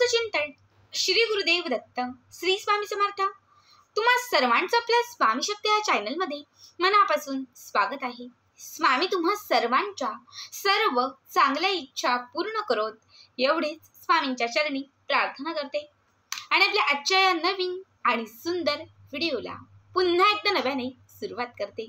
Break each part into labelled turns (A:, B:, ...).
A: अवधूत चिंतन श्री गुरुदेव दत्त श्री स्वामी समर्थ। तुम्हा सर्वांचं आपल्या स्वामी शक्ती या चॅनल मध्ये मनापासून स्वागत आहे। स्वामी तुम्हा सर्वांच्या सर्व चांगल्या इच्छा पूर्ण करोत एवढेच स्वामींच्या चरणी प्रार्थना करते आणि आपल्या आजच्या या नवीन आणि सुंदर व्हिडिओला पुन्हा एकदा नव्याने सुरुवात करते।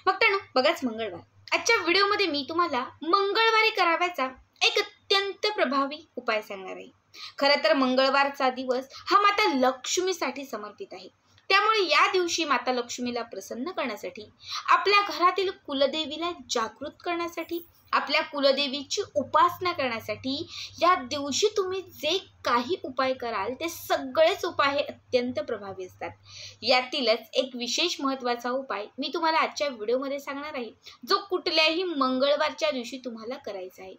A: भक्तांनो, बघाच मंगळवार। आजच्या व्हिडिओमध्ये मी तुम्हाला मंगळवारी करावायचा एक अत्यंत प्रभावी उपाय सांगणार आहे। खरं तर मंगळवारचा दिवस हा माता लक्ष्मीसाठी समर्पित आहे। त्यामुळे या दिवशी माता लक्ष्मीला प्रसन्न करण्यासाठी, आपल्या घरातील कुलदेवीला जागृत करण्यासाठी, आपल्या कुलदेवीची उपासना करण्यासाठी या दिवशी तुम्ही जे काही उपाय कराल ते सगळेच उपाय हे अत्यंत प्रभावी असतात। यातीलच एक विशेष महत्त्वाचा उपाय मी तुम्हाला आजच्या व्हिडिओमध्ये सांगणार आहे, जो कुठल्याही मंगळवारच्या दिवशी तुम्हाला करायचा आहे।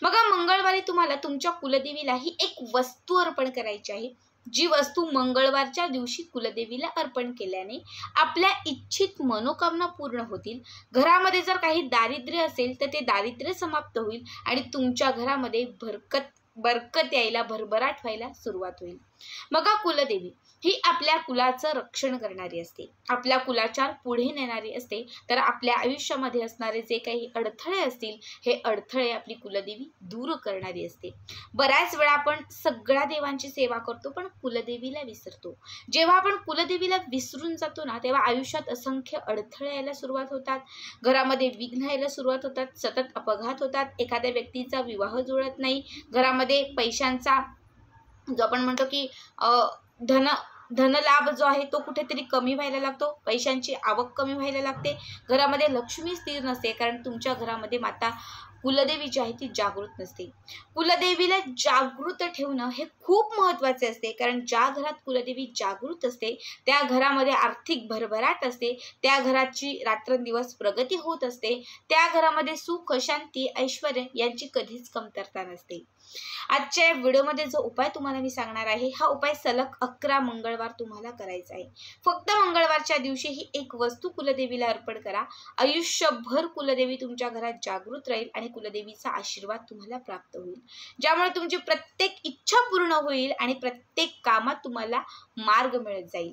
A: बघा, मंगळवारी तुम्हाला तुमच्या कुलदेवीला ही एक वस्तू अर्पण करायची आहे, जी वस्तू मंगळवारच्या दिवशी कुलदेवीला अर्पण केल्याने आपल्या इच्छित मनोकामना पूर्ण होतील। घरामध्ये जर काही दारिद्र्य असेल तर ते दारिद्र्य समाप्त होईल आणि तुमच्या घरामध्ये बरकत यायला, भरभराट व्हायला सुरुवात होईल। बघा, कुलदेवी ही आपल्या कुलाचं रक्षण करणारी असते, आपल्या कुलाच्या पुढे नेणारी असते। तर आपल्या आयुष्यामध्ये असणारे जे काही अडथळे असतील, हे अडथळे आपली कुलदेवी दूर करणारी असते। बऱ्याच वेळा आपण सगळ्या देवांची सेवा करतो पण कुलदेवीला विसरतो। जेव्हा आपण कुलदेवीला विसरून जातो ना, तेव्हा आयुष्यात असंख्य अडथळे यायला सुरुवात होतात, घरामध्ये विघ्न यायला सुरुवात होतात, सतत अपघात होतात, एखाद्या व्यक्तीचा विवाह जुळत नाही, घरामध्ये पैशांचा जो आपण म्हणतो की धनलाभ जो आहे तो कुठेतरी कमी व्हायला लागतो, पैशांची आवक कमी व्हायला लागते, घरामध्ये लक्ष्मी स्थिर नसते, कारण तुमच्या घरामध्ये माता कुलदेवी जी आहे ती जागृत नसते। कुलदेवीला जागृत ठेवणं हे खूप महत्त्वाचे असते, कारण ज्या घरात कुलदेवी जागृत असते त्या घरामध्ये आर्थिक भरभराट असते, त्या घराची रात्रंदिवस प्रगती होत असते, त्या घरामध्ये सुख, शांती, ऐश्वर्य यांची कधीच कमतरता नसते। आजच्या व्हिडिओमध्ये जो उपाय तुम्हाला मी सांगणार आहे, हा उपाय सलग 11 मंगळवार तुम्हाला करायचा आहे। फक्त मंगळवारच्या दिवशी ही एक वस्तू कुलदेवीला अर्पण करा। आयुष्यभर कुलदेवी तुमच्या घरात जागृत राहील आणि कुलदेवीचा आशीर्वाद तुम्हाला प्राप्त होईल, ज्यामुळे तुमची प्रत्येक इच्छा पूर्ण होईल आणि प्रत्येक कामात तुम्हाला मार्ग मिळत जाईल।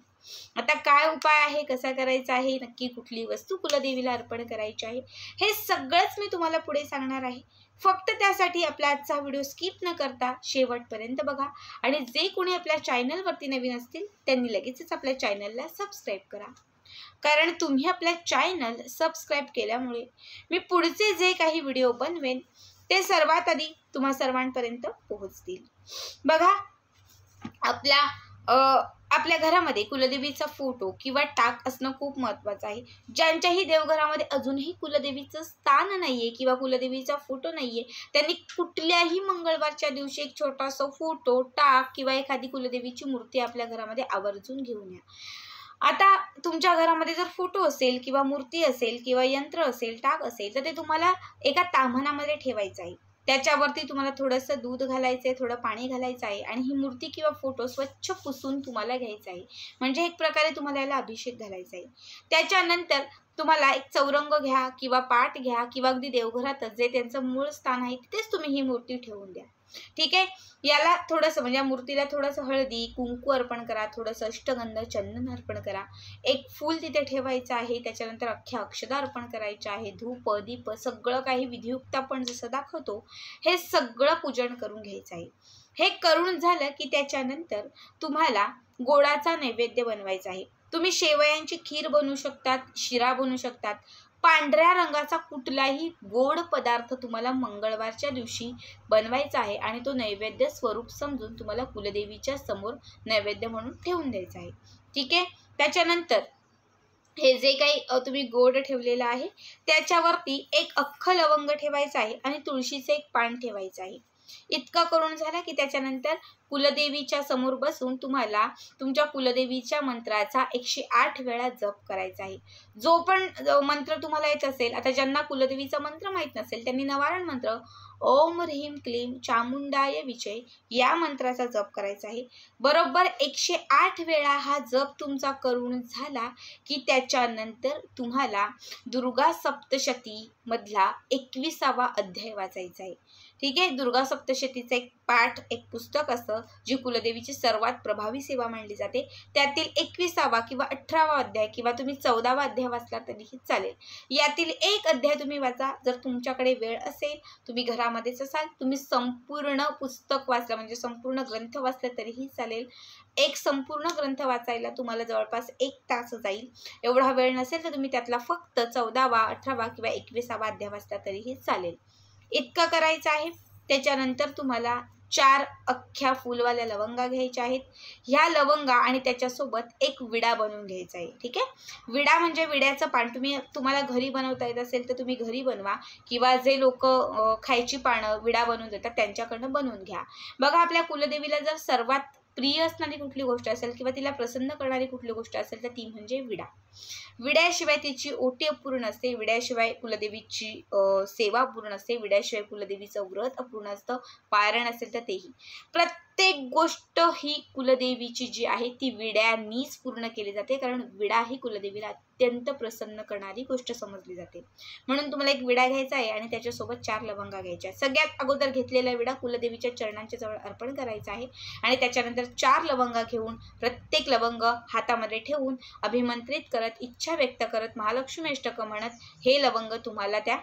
A: आता काय उपाय आहे, कसा करायचा आहे, नक्की कुठली वस्तू कुलदेवीला अर्पण करायची आहे, हे सगळंच मी तुम्हाला पुढे सांगणार आहे। फक्त त्यासाठी आपला आजचा व्हिडिओ स्किप न करता शेवटपर्यंत बघा आणि जे कोणी आपल्या चॅनलवरती नवीन असतील त्यांनी लगेचच आपल्या चॅनलला सबस्क्राईब करा, कारण तुम्ही आपल्या चॅनल सबस्क्राईब केल्यामुळे मी पुढचे जे काही व्हिडिओ बनवेन ते सर्वात आधी तुम्हा सर्वांपर्यंत पोहोचतील। बघा, आपल्या घरामध्ये कुलदेवीचा फोटो किंवा टाक असणं खूप महत्त्वाचं आहे। ज्यांच्याही देवघरामध्ये अजूनही कुलदेवीचं स्थान नाहीये किंवा कुलदेवीचा फोटो नाहीये, त्यांनी कुठल्याही मंगळवारच्या दिवशी एक छोटासा फोटो, टाक किंवा एखादी कुलदेवीची मूर्ती आपल्या घरामध्ये आवर्जून घेऊन या। आता तुमच्या घरामध्ये जर फोटो असेल किंवा मूर्ती असेल किंवा यंत्र असेल, टाक असेल, तर ते तुम्हाला एका ताम्हणामध्ये ठेवायचं आहे। त्याच्यावरती तुम्हाला थोडंसं दूध घालायचं आहे, थोडं पाणी घालायचं आहे आणि ही मूर्ती किंवा फोटो स्वच्छ पुसून तुम्हाला घ्यायचा आहे, म्हणजे एक प्रकारे तुम्हाला याला अभिषेक घालायचा आहे। त्याच्यानंतर तुम्हाला एक चौरंग घ्या किंवा पाट घ्या किंवा अगदी देवघरातच जे त्यांचं मूळ स्थान आहे तिथेच तुम्ही ही मूर्ती ठेवून द्या, ठीक आहे। याला थोडंसं म्हणजे मूर्तीला थोडंसं हळदी कुंकू अर्पण करा, थोडंसं अष्टगंध चंदन अर्पण करा, एक फूल तिथे ठेवायचं आहे, त्याच्यानंतर अख्ख्या अक्षदा अर्पण करायच्या आहे, धूप दीप सगळं काही विधियुक्त आपण जसं दाखवतो हे सगळं पूजन करून घ्यायचं आहे। हे करून झालं की त्याच्यानंतर तुम्हाला गोडाचा नैवेद्य बनवायचा आहे। तुम्ही शेवयांची खीर बनवू शकतात, शिरा बनवू शकतात, पांढऱ्या रंगाचा कुठलाही गोड पदार्थ तुम्हाला मंगळवारच्या दिवशी बनवायचा आहे आणि तो नैवेद्य स्वरूप समजून तुम्हाला कुलदेवीच्या समोर नैवेद्य म्हणून ठेवून द्यायचा आहे, ठीक आहे। त्याच्यानंतर हे जे काही तुम्ही गोड ठेवलेलं आहे त्याच्यावरती एक अख्खं लवंग ठेवायचं आहे आणि तुळशीचं एक पान ठेवायचं आहे। इतकं करून झालं की त्याच्यानंतर कुलदेवीच्या समोर बसून तुम्हाला तुमच्या कुलदेवीच्या मंत्राचा 108 वेळा जप करायचा आहे। जो पण मंत्र तुम्हाला येत असेल, आता ज्यांना कुलदेवीचा मंत्र माहीत नसेल त्यांनी नवारण मंत्र ओम ह्रीं क्लीं चामुंडाय विजय या मंत्राचा जप करायचा आहे। बरोबर 108 वेळा हा जप तुमचा करून झाला की त्याच्यानंतर तुम्हाला दुर्गा सप्तशती मधला 21वा अध्याय वाचायचा आहे। ठीक आहे. दुर्गा सप्तशतीचं एक पाठ, एक पुस्तक असतं जी कुलदेवीची सर्वात प्रभावी सेवा मानली जाते. त्यातील 21वा किंवा 18वा अध्याय किंवा तुम्ही 14वा अध्याय वाचला तरीही चालेल. यातील एक अध्याय तुम्ही वाचा. जर तुमच्याकडे वेळ असेल, तुम्ही घरामध्येच असाल, तुम्ही संपूर्ण पुस्तक वाचला म्हणजे संपूर्ण ग्रंथ वाचला तरीही चालेल. एक संपूर्ण ग्रंथ वाचायला तुम्हाला जवळपास 1 तास जाईल. एवढा वेळ नसेल तर तुम्ही त्यातला फक्त 14वा, 18वा किंवा 21वा अध्याय वाचला तरीही चालेल. इतकं करायचं आहे. त्याच्यानंतर तुम्हाला 4 अख्ख्या फुलवाल्या लवंगा घ्यायच्या आहेत. ह्या लवंगा आणि त्याच्यासोबत एक विडा बनवून घ्यायचा आहे. ठीक आहे. विडा म्हणजे विड्याचं पान. तुम्हाला घरी बनवता येत असेल तर तुम्ही घरी बनवा किंवा जे लोक खायची पानं विडा बनवून देतात त्यांच्याकडनं बनवून घ्या. बघा, आपल्या कुलदेवीला जर सर्वात प्रिय असणारी कुठली गोष्ट असेल किंवा तिला प्रसन्न करणारी कुठली गोष्ट असेल तर ती म्हणजे विडा. विड्याशिवाय तिची ओटी अपूर्ण असते. विड्याशिवाय कुलदेवीची सेवा अपूर्ण असते. विड्याशिवाय कुलदेवीचं व्रत अपूर्ण असतं. पारायण असेल तर तेही. प्रत्येक गोष्ट ही कुलदेवीची जी आहे ती विड्यानीच पूर्ण केली जाते, कारण विडा ही कुलदेवीला अत्यंत प्रसन्न करणारी गोष्ट समजली जाते. म्हणून तुम्हाला एक विडा घ्यायचा आहे आणि त्याच्यासोबत 4 लवंगा घ्यायच्या. सगळ्यात अगोदर घेतलेला विडा कुलदेवीच्या चरणांच्या जवळ अर्पण करायचा आहे आणि त्याच्यानंतर 4 लवंगा घेऊन प्रत्येक लवंग हातामध्ये ठेवून अभिमंत्रित करत, इच्छा व्यक्त करत, महालक्ष्मी अष्टक म्हणत हे लवंग तुम्हाला त्या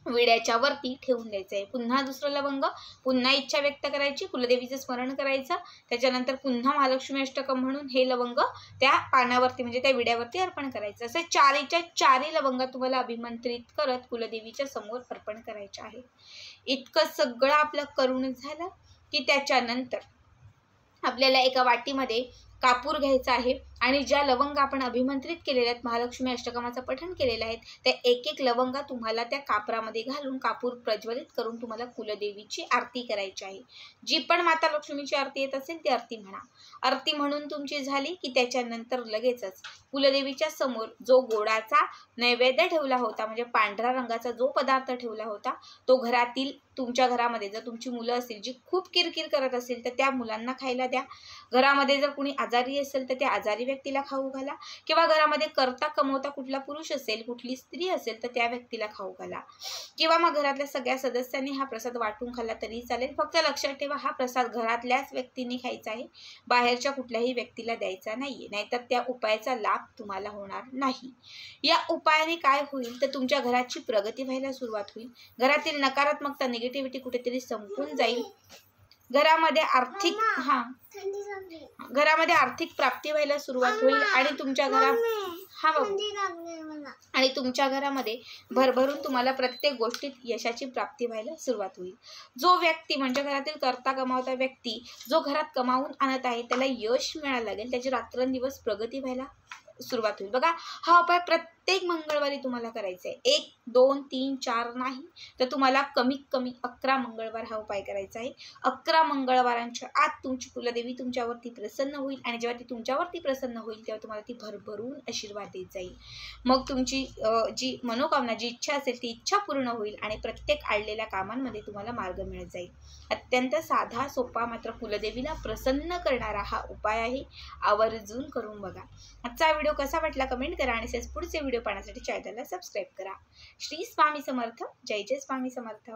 A: विड्याच्या वरती ठेवून द्यायचं आहे. पुन्हा दुसरं लवंग, पुन्हा इच्छा व्यक्त करायची, कुलदेवीचं स्मरण करायचं, त्याच्यानंतर पुन्हा महालक्ष्मी अष्टकम म्हणून हे लवंग त्या पानावरती म्हणजे त्या विड्यावरती अर्पण करायचं. असे 4च्या 4 लवंग तुम्हाला अभिमंत्रित करत कुलदेवीच्या समोर अर्पण करायचे आहे. इतकं सगळं आपलं करून झालं की त्याच्यानंतर आपल्याला एका वाटीमध्ये कापूर घ्यायचा आहे आणि ज्या लवंग आपण अभिमंत्रित केलेल्या आहेत, महालक्ष्मी अष्टकमाचं पठण केलेलं आहे, त्या एक एक लवंगा तुम्हाला त्या कापरामध्ये घालून कापूर प्रज्वलित करून तुम्हाला कुलदेवीची आरती करायची आहे. जी पण माता लक्ष्मीची आरती येत असेल ती आरती म्हणा. आरती म्हणून तुमची झाली की त्याच्यानंतर लगेचच कुलदेवीच्या समोर जो गोडाचा नैवेद्य ठेवला होता म्हणजे पांढऱ्या रंगाचा जो पदार्थ ठेवला होता तो घरातील तुमच्या घरामध्ये जर तुमची मुलं असतील जी खूप किरकिर करत असेल तर त्या मुलांना खायला द्या. घरामध्ये जर कुणी आजारी असेल तर त्या आजारी व्यक्तीला खाऊ घाला किंवा घरामध्ये करता कमवता कुठला पुरुष असेल, कुठली स्त्री असेल तर त्या व्यक्तीला खाऊ घाला किंवा मग घरातल्या सगळ्या सदस्यांनी हा प्रसाद वाटून खाल्ला तरी चालेल. फक्त लक्षात ठेवा हा प्रसाद घरातल्याच व्यक्तींनी खायचा आहे, बाहेरच्या कुठल्याही व्यक्तीला द्यायचा नाहीये, नाहीतर त्या उपायाचा लाभ तुम्हाला होणार नाही. या उपायाने काय होईल तर तुमच्या घराची प्रगती व्हायला सुरुवात होईल. घरातील नकारात्मकता निगेटिव्हिटी कुठेतरी संपून जाईल. घरामध्ये आर्थिक प्राप्ती व्हायला सुरुवात होईल आणि तुमच्या घरामध्ये भरभरून तुम्हाला प्रत्येक गोष्टीत यशाची प्राप्ती व्हायला सुरुवात होईल. जो व्यक्ती म्हणजे घरातील करता कमावता व्यक्ती जो घरात कमावून आणत आहे त्याला यश मिळायला लागेल, त्याची रात्रंदिवस प्रगती व्हायला सुरुवात होईल. बघा, हा उपाय प्रत्येक मंगळवारी तुम्हाला करायचा आहे. 1, 2, 3, 4 नाही तर तुम्हाला कमीत कमी 11 मंगळवार हा उपाय करायचा आहे. 11 मंगळवारांच्या आत तुमची कुलदेवी तुमच्यावरती प्रसन्न होईल आणि जेव्हा ती तुमच्यावरती प्रसन्न होईल तेव्हा तुम्हाला ती भरभरून आशीर्वाद देत जाईल. मग तुमची जी मनोकामना जी इच्छा असेल ती इच्छा पूर्ण होईल आणि प्रत्येक आडलेल्या कामांमध्ये तुम्हाला मार्ग मिळत जाईल. अत्यंत साधा सोपा मात्र कुलदेवीला प्रसन्न करणारा हा उपाय आहे. आवर्जून करून बघा. आजचा व्हिडिओ कसा वाटला कमेंट करा आणि असेच पुढचे व्हिडिओ पाहण्यासाठी चॅनलला सबस्क्राईब करा. श्री स्वामी समर्थ. जय जय स्वामी समर्थ.